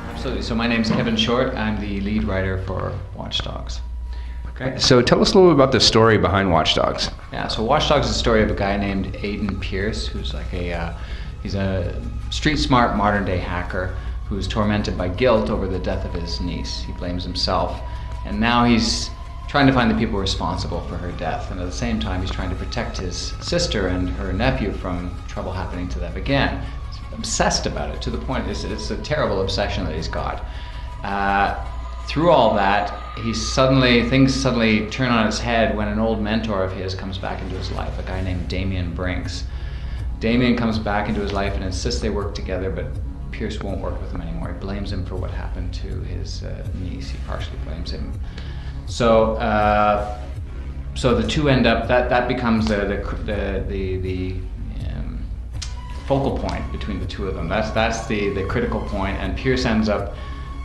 Absolutely. So my name's Kevin Shortt. I'm the lead writer for Watch Dogs. Okay. So tell us a little bit about the story behind Watch Dogs. Yeah. So Watch Dogs is a story of a guy named Aiden Pierce, who's like he's a street smart modern day hacker who's tormented by guilt over the death of his niece. He blames himself, and now he's trying to find the people responsible for her death. And at the same time, he's trying to protect his sister and her nephew from trouble happening to them again. Obsessed about it to the point it's a terrible obsession that he's got. Through all that, things suddenly turn on its head when an old mentor of his comes back into his life, a guy named Damien Brinks. Damien comes back into his life and insists they work together, but Pierce won't work with him anymore. He blames him for what happened to his niece. He partially blames him. So the two end up. That becomes the focal point between the two of them. That's the critical point, and Pierce ends up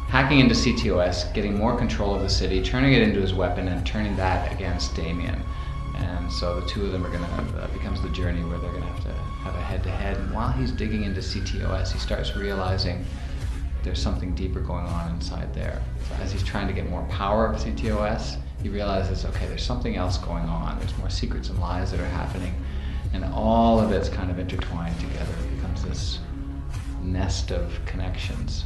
hacking into CTOS, getting more control of the city, turning it into his weapon, and turning that against Damien. And so the two of them are that becomes the journey where they're gonna have to have a head-to-head. And while he's digging into CTOS, he starts realizing there's something deeper going on inside there. So as he's trying to get more power of CTOS, he realizes, okay, there's something else going on. There's more secrets and lies that are happening. And all of it's kind of intertwined together. It becomes this nest of connections.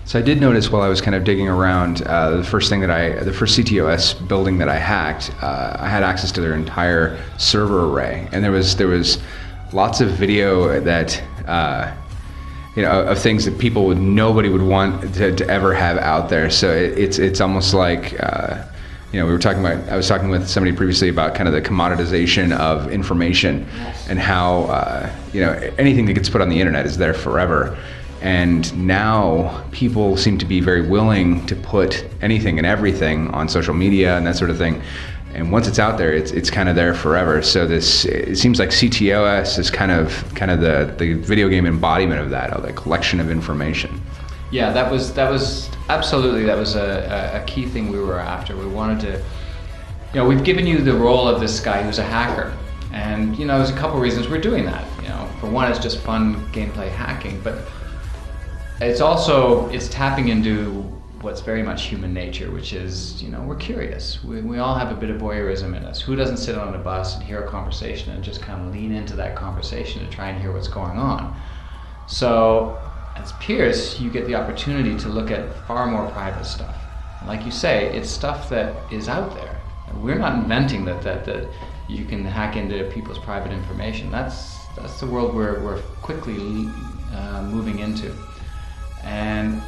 So I did notice while I was kind of digging around, the first CTOS building that I hacked, I had access to their entire server array, and there was lots of video that of things that nobody would want to ever have out there. So it's almost like. I was talking with somebody previously about kind of the commoditization of information. Yes. And how, anything that gets put on the internet is there forever. And now people seem to be very willing to put anything and everything on social media and that sort of thing. And once it's out there, it's kind of there forever. So it seems like CTOS is kind of the video game embodiment of that, of the collection of information. Yeah, that was absolutely, that was a key thing we were after. We wanted to, we've given you the role of this guy who's a hacker. And, there's a couple reasons we're doing that. For one, it's just fun gameplay hacking, but it's tapping into what's very much human nature, which is, we're curious. We all have a bit of voyeurism in us. Who doesn't sit on a bus and hear a conversation and just kind of lean into that conversation to try and hear what's going on? So, as Pierce, you get the opportunity to look at far more private stuff. And like you say, it's stuff that is out there. We're not inventing that you can hack into people's private information. That's the world we're quickly moving into. And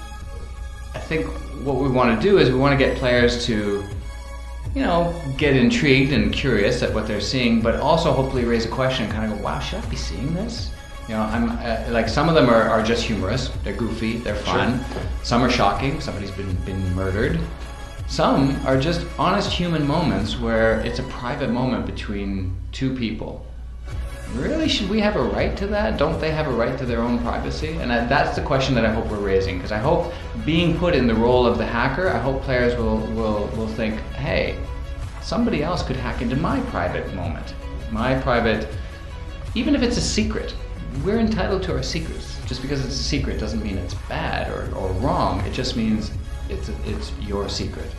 I think what we want to do is we want to get players to, get intrigued and curious at what they're seeing, but also hopefully raise a question and kind of go, wow, should I be seeing this? I'm some of them are just humorous. They're goofy. They're fun. Sure. Some are shocking. Somebody's been murdered. Some are just honest human moments where it's a private moment between two people. Really, should we have a right to that? Don't they have a right to their own privacy? And that's the question that I hope we're raising, because I hope being put in the role of the hacker, I hope players will think, hey, somebody else could hack into my private moment, even if it's a secret. We're entitled to our secrets. Just because it's a secret doesn't mean it's bad or wrong. It just means it's your secret.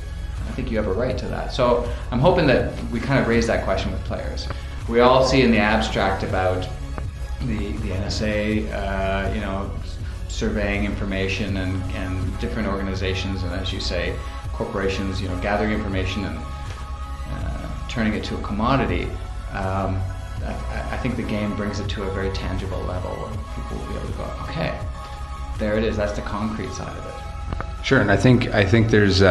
I think you have a right to that. So I'm hoping that we kind of raise that question with players. We all see in the abstract about the NSA, surveying information and different organizations, and as you say, corporations, gathering information and turning it to a commodity. I think the game brings it to a very tangible level where people will be able to go, okay, there it is. That's the concrete side of it. Sure, and I think there's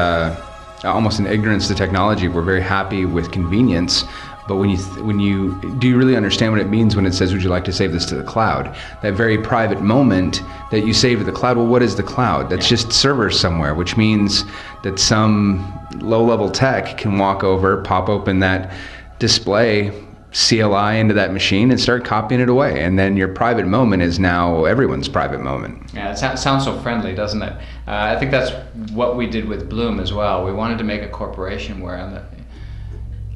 almost an ignorance to technology. We're very happy with convenience, but when you do you really understand what it means when it says, would you like to save this to the cloud? That very private moment that you save to the cloud, well, what is the cloud? That's just servers somewhere, which means that some low-level tech can walk over, pop open that display, CLI into that machine and start copying it away. And then your private moment is now everyone's private moment. Yeah, it sounds so friendly, doesn't it? I think that's what we did with Bloom as well. We wanted to make a corporation where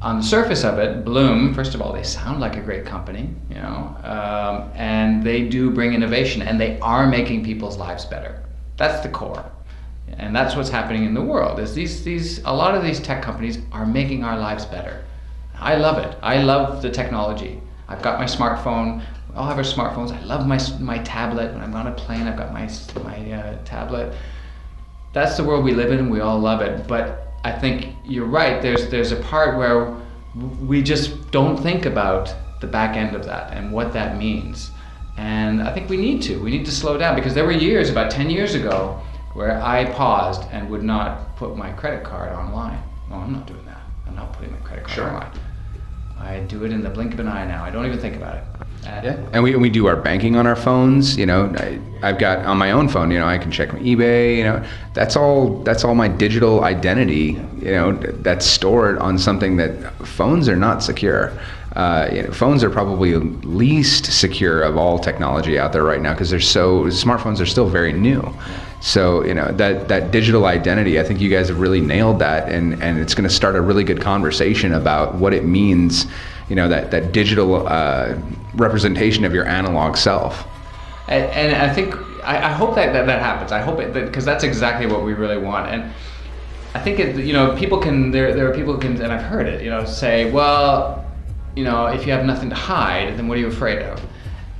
on the surface of it, Bloom, first of all, they sound like a great company, and they do bring innovation, and they are making people's lives better. That's the core. And that's what's happening in the world, is a lot of these tech companies are making our lives better. I love it. I love the technology. I've got my smartphone. We all have our smartphones. I love my tablet. When I'm on a plane, I've got my tablet. That's the world we live in, and we all love it. But I think you're right. There's a part where we just don't think about the back end of that and what that means. And I think we need to slow down, because there were years, about 10 years ago, where I paused and would not put my credit card online. No, I'm not doing that. I'm not putting my credit card online. I do it in the blink of an eye now. I don't even think about it. And we do our banking on our phones. I've got on my own phone. I can check my eBay. That's all my digital identity. That's stored on something that phones are not secure. Phones are probably least secure of all technology out there right now, because smartphones are still very new. So that digital identity, I think you guys have really nailed that, and it's going to start a really good conversation about what it means. That digital representation of your analog self. And I think I hope that happens. I hope it, because that's exactly what we really want. And I think people can. There are people who can, and I've heard it. Say, well, if you have nothing to hide, then what are you afraid of?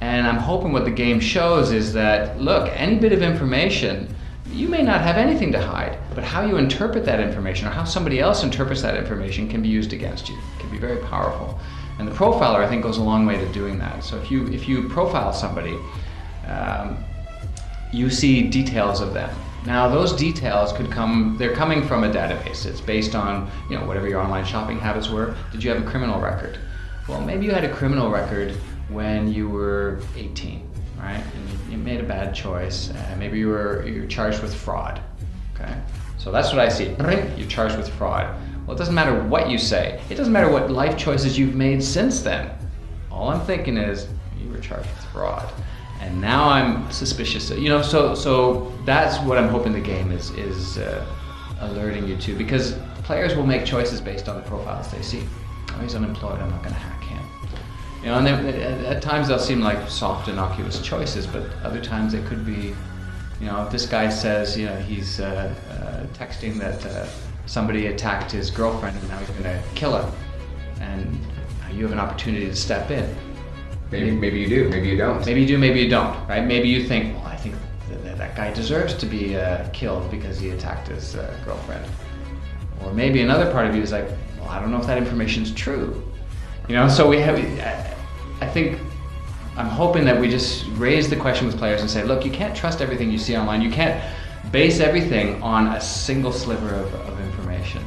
And I'm hoping what the game shows is that, look, any bit of information, you may not have anything to hide, but how you interpret that information, or how somebody else interprets that information, can be used against you. It can be very powerful. And the profiler, I think, goes a long way to doing that. So if you profile somebody, you see details of them. Now those details they're coming from a database. It's based on whatever your online shopping habits were. Did you have a criminal record? Well, maybe you had a criminal record when you were 18, right? And you made a bad choice. Maybe you were charged with fraud. Okay, so that's what I see. You're charged with fraud. Well, it doesn't matter what you say. It doesn't matter what life choices you've made since then. All I'm thinking is you were charged with fraud, and now I'm suspicious. So that's what I'm hoping the game is alerting you to, because players will make choices based on the profiles they see. Oh, he's unemployed. I'm not going to hack him. And at times they'll seem like soft, innocuous choices, but other times they could be, if this guy says, he's texting that somebody attacked his girlfriend and now he's going to kill her, and you have an opportunity to step in. Maybe you do, maybe you don't. Maybe you do, maybe you don't, right? Maybe you think, well, I think that guy deserves to be killed because he attacked his girlfriend. Or maybe another part of you is like, well, I don't know if that information is true. So I'm hoping that we just raise the question with players and say, look, you can't trust everything you see online. You can't base everything on a single sliver of information.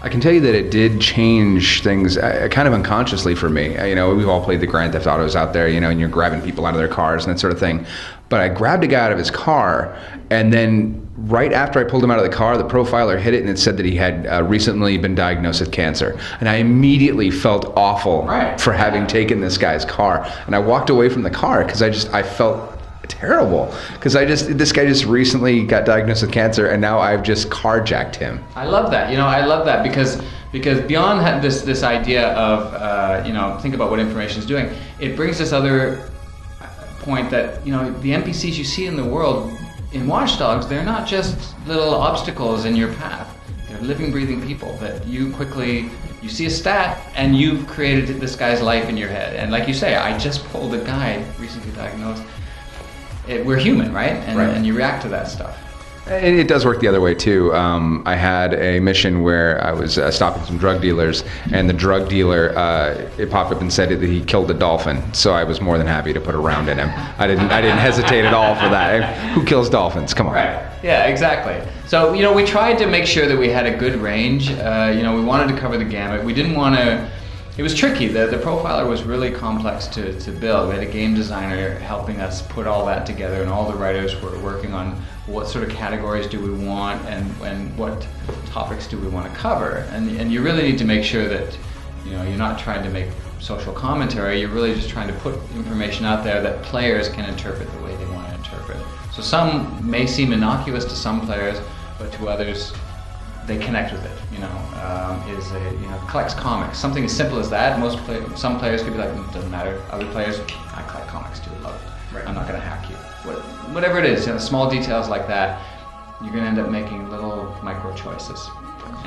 I can tell you that it did change things kind of unconsciously for me. We've all played the Grand Theft Autos out there, and you're grabbing people out of their cars and that sort of thing. But I grabbed a guy out of his car, and then right after I pulled him out of the car, the profiler hit it, and it said that he had recently been diagnosed with cancer. And I immediately felt awful for having taken this guy's car. And I walked away from the car because I felt terrible, because this guy just recently got diagnosed with cancer, and now I've just carjacked him. I love that. I love that because beyond this idea of think about what information is doing, it brings this other point that the NPCs you see in the world in Watch Dogs, they're not just little obstacles in your path. They're living, breathing people that you see a stat and you've created this guy's life in your head. And like you say, I just pulled a guy recently diagnosed. We're human, right? And you react to that stuff. It does work the other way too. I had a mission where I was stopping some drug dealers, and the drug dealer, it popped up and said that he killed a dolphin. So I was more than happy to put a round in him. I didn't hesitate at all for that. Who kills dolphins? Come on. Right. Yeah, exactly. So we tried to make sure that we had a good range. We wanted to cover the gamut. We didn't want to. It was tricky. The profiler was really complex to build. We had a game designer helping us put all that together, and all the writers were working on what sort of categories do we want and what topics do we want to cover. And you really need to make sure that you're not trying to make social commentary. You're really just trying to put information out there that players can interpret the way they want to interpret. So some may seem innocuous to some players, but to others, they connect with it. collects comics. Something as simple as that. Some players could be like, it doesn't matter. Other players, I collect comics too, love it. Right. I'm not going to hack you. Whatever it is, small details like that, you're going to end up making little micro choices.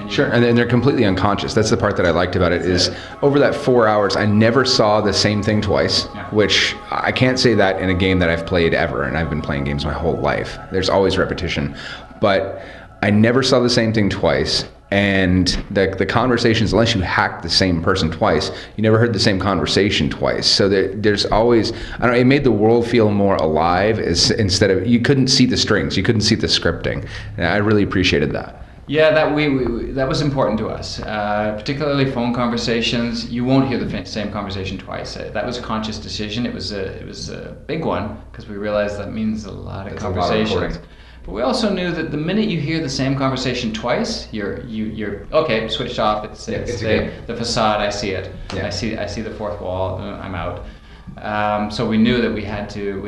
Sure, and they're completely unconscious. That's the part that I liked about it, is over that 4 hours, I never saw the same thing twice, which I can't say that in a game that I've played ever, and I've been playing games my whole life. There's always repetition, but I never saw the same thing twice, and the conversations, unless you hacked the same person twice, you never heard the same conversation twice. So there's always, it made the world feel more alive, instead of, you couldn't see the strings, you couldn't see the scripting, and I really appreciated that. Yeah, that was important to us. Particularly phone conversations, you won't hear the same conversation twice. That was a conscious decision. It was a big one, because we realized that means a lot of conversations. But we also knew that the minute you hear the same conversation twice, you're okay, switched off. It's the facade. I see it. Yeah. I see the fourth wall. I'm out. So we knew that we had to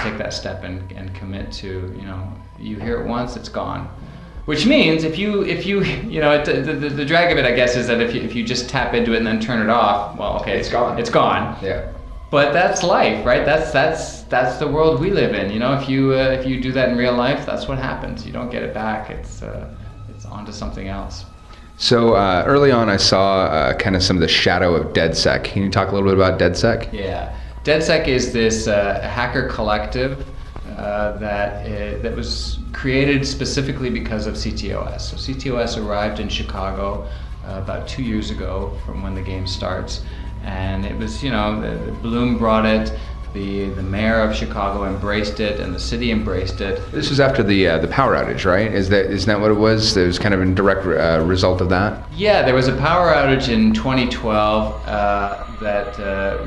take that step and commit to, you hear it once, it's gone. Which means if you the drag of it, I guess, is that if you just tap into it and then turn it off, well, okay, it's gone. It's gone. Yeah. But that's life, right? That's the world we live in. If you do that in real life, that's what happens. You don't get it back. It's on to something else. So early on, I saw kind of some of the shadow of Dedsec. Can you talk a little bit about Dedsec? Yeah, Dedsec is this hacker collective that was created specifically because of CTOS. So CTOS arrived in Chicago about 2 years ago from when the game starts, and it was, the Bloom brought it, the mayor of Chicago embraced it, and the city embraced it. This was after the power outage, right? Isn't that what it was? It was kind of a direct result of that? Yeah, there was a power outage in 2012 that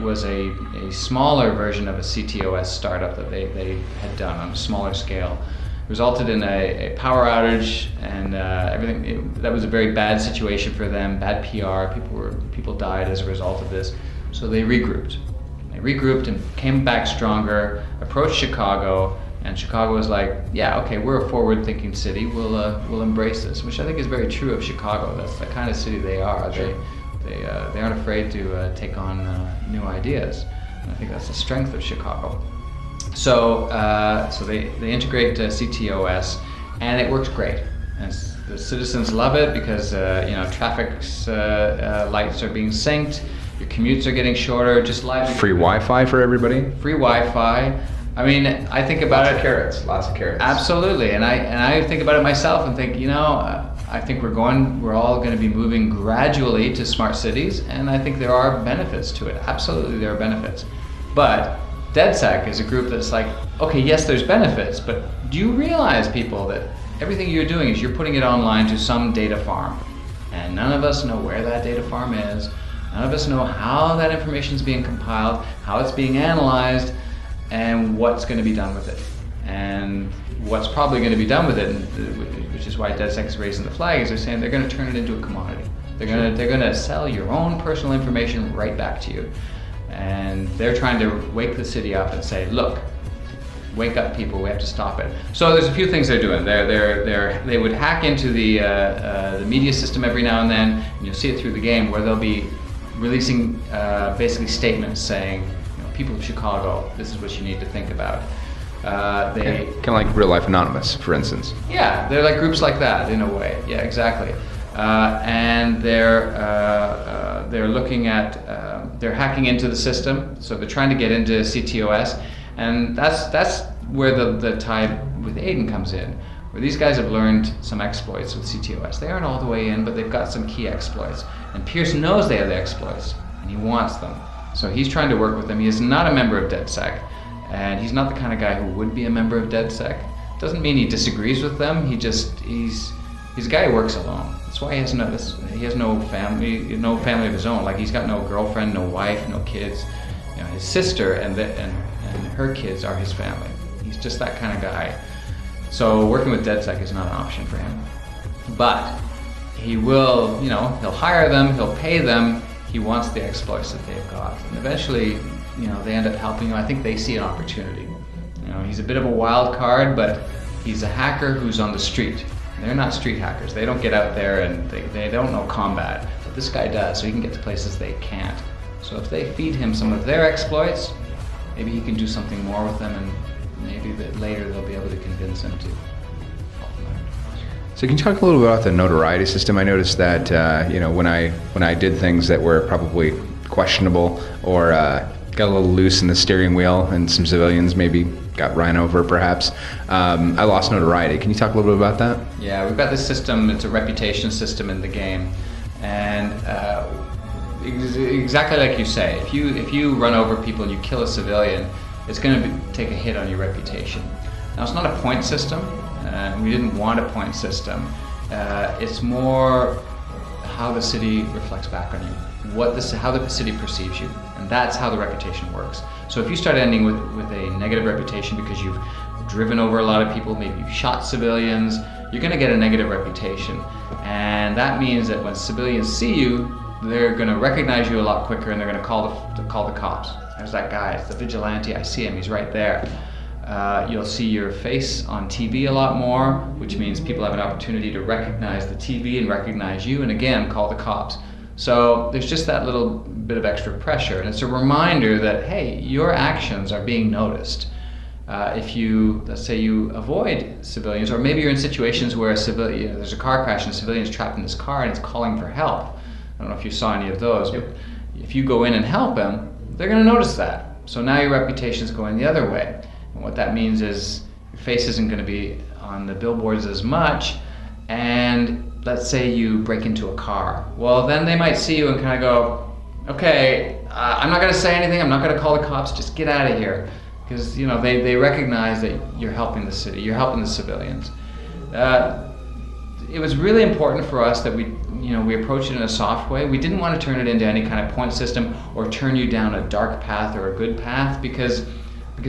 was a smaller version of a CTOS startup that they had done on a smaller scale. It resulted in a power outage, and everything. That was a very bad situation for them, bad PR. People died as a result of this. So they regrouped. And came back stronger, approached Chicago, and Chicago was like, yeah, okay, we're a forward-thinking city. We'll embrace this, which I think is very true of Chicago. That's the kind of city they are. Sure. They aren't afraid to take on new ideas. And I think that's the strength of Chicago. So they integrate CTOS, and it works great. And the citizens love it because traffic lights are being synced. Your commutes are getting shorter. Just live. Free Wi-Fi for everybody. Free Wi-Fi. I mean, I think about lots of carrots. Absolutely, and I think about it myself and think, I think we're all going to be moving gradually to smart cities, and I think there are benefits to it. Absolutely, there are benefits. But Dedsec is a group that's like, okay, yes, there's benefits, but do you realize, people, that everything you're doing is you're putting it online to some data farm, and none of us know where that data farm is. None of us know how that information is being compiled, how it's being analyzed, and what's going to be done with it. And what's probably going to be done with it, which is why Dedsec is raising the flag, is they're saying they're going to turn it into a commodity. They're going to sell your own personal information right back to you. And they're trying to wake the city up and say, look, wake up, people, we have to stop it. So there's a few things they're doing. They would hack into the media system every now and then, and you'll see it through the game, where they'll be releasing basically statements saying, people of Chicago, this is what you need to think about. They kind of like Real Life Anonymous, for instance. Yeah, they're like groups like that in a way. Yeah, exactly. And they're looking at they're hacking into the system, so they're trying to get into CTOS, and that's where the tie with Aiden comes in, where these guys have learned some exploits with CTOS. They aren't all the way in, but they've got some key exploits, and Pierce knows they have the exploits, and he wants them. So he's trying to work with them. He is not a member of Dedsec, and he's not the kind of guy who would be a member of Dedsec. Doesn't mean he disagrees with them. He's a guy who works alone. That's why he has no family of his own. Like, he's got no girlfriend, no wife, no kids. His sister and her kids are his family. He's just that kind of guy. So working with Dedsec is not an option for him. But he will, he'll hire them, he'll pay them. He wants the exploits that they've got, and eventually, they end up helping him. I think they see an opportunity. He's a bit of a wild card, but he's a hacker who's on the street. They're not street hackers. They don't get out there and they don't know combat. But this guy does, so he can get to places they can't. So if they feed him some of their exploits, maybe he can do something more with them, and maybe later they'll be able to convince him to help them out. So can you talk a little bit about the notoriety system? I noticed that when I did things that were probably questionable or got a little loose in the steering wheel and some civilians maybe got run over perhaps, I lost notoriety. Can you talk a little bit about that? Yeah, we've got this system, it's a reputation system in the game, and exactly like you say, if you run over people and you kill a civilian, it's going to take a hit on your reputation. Now, it's not a point system. We didn't want a point system. It's more how the city reflects back on you, how the city perceives you, and that's how the reputation works. So if you start ending with a negative reputation because you've driven over a lot of people, maybe you've shot civilians, you're going to get a negative reputation. And that means that when civilians see you, they're going to recognize you a lot quicker, and they're going to call the cops. There's that guy, it's the vigilante, I see him, he's right there. You'll see your face on TV a lot more, which means people have an opportunity to recognize the TV and recognize you, and again, call the cops. So there's just that little bit of extra pressure, and it's a reminder that, hey, your actions are being noticed. If you, let's say you avoid civilians, or maybe you're in situations where there's a car crash and a civilian's trapped in this car and it's calling for help. I don't know if you saw any of those, but if you go in and help them, they're going to notice that. So now your reputation's going the other way. And what that means is your face isn't going to be on the billboards as much, and let's say you break into a car. Well, then they might see you and kind of go, okay, I'm not going to say anything, I'm not going to call the cops, just get out of here. Because they recognize that you're helping the city, you're helping the civilians. It was really important for us that we approach it in a soft way. We didn't want to turn it into any kind of point system or turn you down a dark path or a good path, because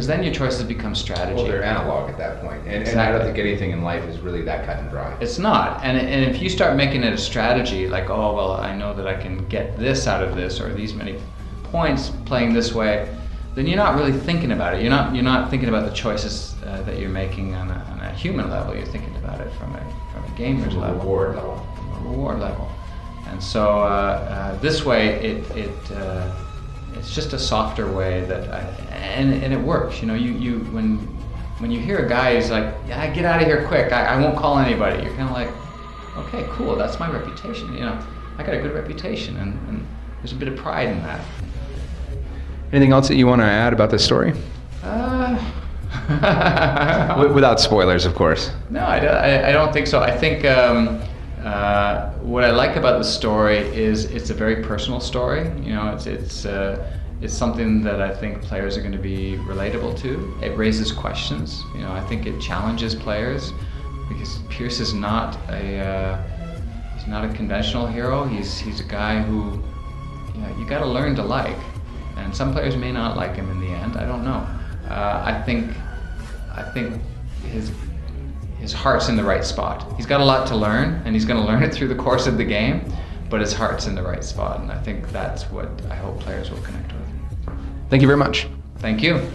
then your choices become strategy. Well, they're analog at that point. And, exactly. And I don't think anything in life is really that cut and dry. It's not. And if you start making it a strategy, like, oh, well, I know that I can get this out of this, or these many points playing this way, then you're not really thinking about it. You're not thinking about the choices that you're making on a human level. You're thinking about it from a gamer's level. Reward level. A reward level. And so this way, it's just a softer way and it works. When you hear a guy who's like, yeah, get out of here quick, I won't call anybody, you're kind of like, okay, cool, that's my reputation. I got a good reputation, and there's a bit of pride in that. Anything else that you want to add about this story? Without spoilers, of course. No, I don't think so. I think what I like about the story is it's a very personal story. It's something that I think players are going to be relatable to. It raises questions. I think it challenges players, because Pierce is not he's not a conventional hero. He's a guy who you got to learn to like. And some players may not like him in the end. I don't know. I think his heart's in the right spot. He's got a lot to learn, and he's going to learn it through the course of the game, but his heart's in the right spot, and I think that's what I hope players will connect with. Thank you very much. Thank you.